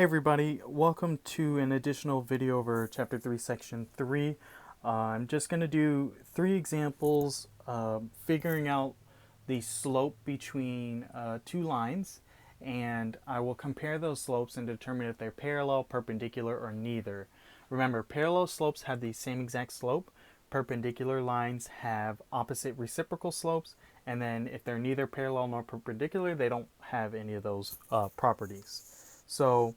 Hey everybody, welcome to an additional video over Chapter 3, Section 3. I'm just going to do 3 examples figuring out the slope between 2 lines, and I will compare those slopes and determine if they're parallel, perpendicular, or neither. Remember, parallel slopes have the same exact slope, perpendicular lines have opposite reciprocal slopes, and then if they're neither parallel nor perpendicular, they don't have any of those properties. So,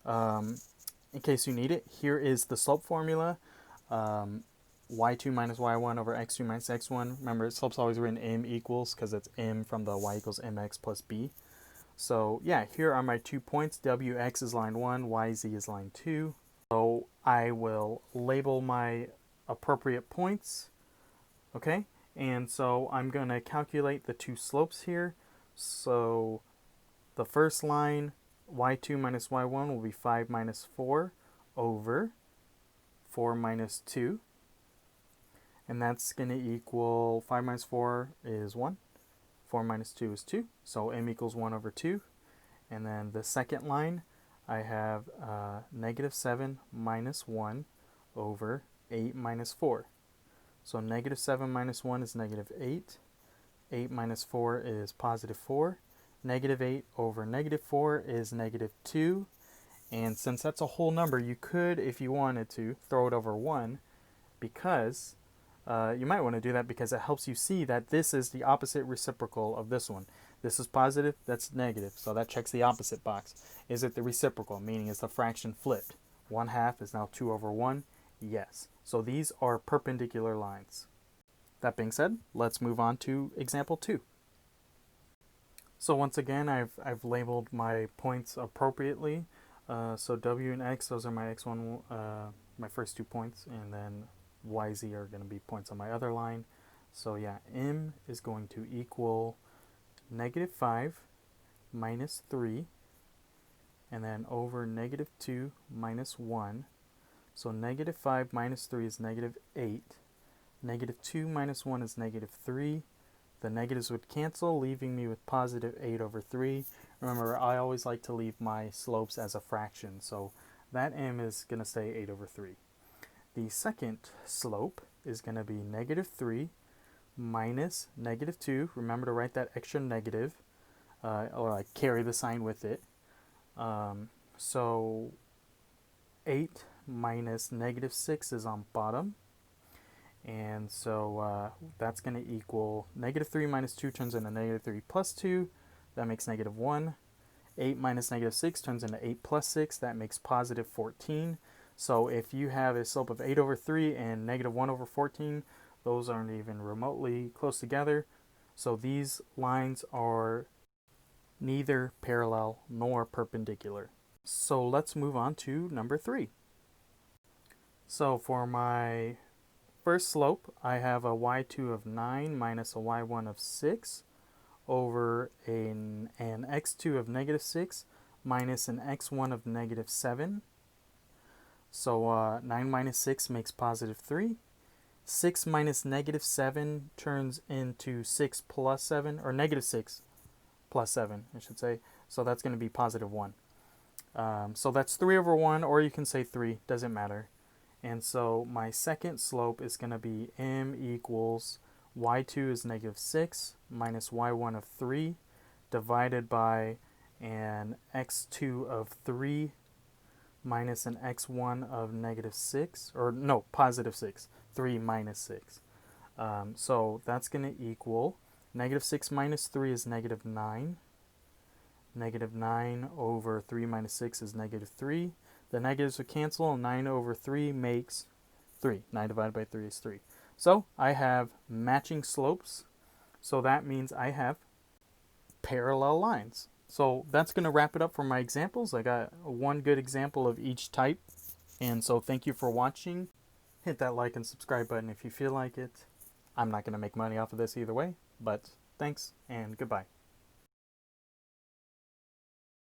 in case you need it, here is the slope formula. Y2 minus y1 over x2 minus x1. Remember, slope's always written m equals because it's m from the y equals mx plus b. So yeah, here are my 2 points. Wx is line 1, yz is line 2. So I will label my appropriate points. Okay, and so I'm going to calculate the 2 slopes here. So the first line, y2 minus y1 will be 5 minus 4 over 4 minus 2. And that's going to equal 5 minus 4 is 1. 4 minus 2 is 2. So m equals 1 over 2. And then the second line, I have negative 7 minus 1 over 8 minus 4. So negative 7 minus 1 is negative 8. 8 minus 4 is positive 4. Negative 8 over negative 4 is negative 2. And since that's a whole number, you could, if you wanted to, throw it over 1, because you might want to do that because it helps you see that this is the opposite reciprocal of this one. This is positive, that's negative, so that checks the opposite box. Is it the reciprocal, meaning is the fraction flipped? 1/2 is now 2 over 1? Yes. So these are perpendicular lines. That being said, let's move on to example 2. So once again, I've labeled my points appropriately. So W and X, those are my X1, my first 2 points, and then YZ are going to be points on my other line. So yeah, M is going to equal negative 5 minus 3, and then over negative 2 minus 1. So negative 5 minus 3 is negative 8. Negative 2 minus 1 is negative 3. The negatives would cancel, leaving me with positive 8 over 3. Remember, I always like to leave my slopes as a fraction, so that m is going to stay 8 over 3. The second slope is going to be negative 3 minus negative 2. Remember to write that extra negative, or like carry the sign with it. So 8 minus negative 6 is on bottom. And so that's going to equal negative 3 minus 2 turns into negative 3 plus 2. That makes negative 1. 8 minus negative 6 turns into 8 plus 6. That makes positive 14. So if you have a slope of 8 over 3 and negative 1 over 14, those aren't even remotely close together. So these lines are neither parallel nor perpendicular. So let's move on to number 3. So for my first slope, I have a y2 of 9 minus a y1 of 6 over an x2 of negative 6 minus an x1 of negative 7. So 9 minus 6 makes positive 3. 6 minus negative 7 turns into 6 plus 7, or negative 6 plus 7, I should say. So that's going to be positive 1. So that's 3 over 1, or you can say 3, doesn't matter. And so my second slope is going to be m equals y2 is negative 6 minus y1 of 3 divided by an x2 of 3 minus an x1 of negative 6, or no, positive 6, 3 minus 6. So that's going to equal negative 6 minus 3 is negative 9. Negative 9 over 3 minus 6 is negative 3. The negatives would cancel, and 9 over 3 makes 3. 9 divided by 3 is 3. So I have matching slopes. So that means I have parallel lines. So that's going to wrap it up for my examples. I got one good example of each type. And so thank you for watching. Hit that like and subscribe button if you feel like it. I'm not going to make money off of this either way, but thanks and goodbye.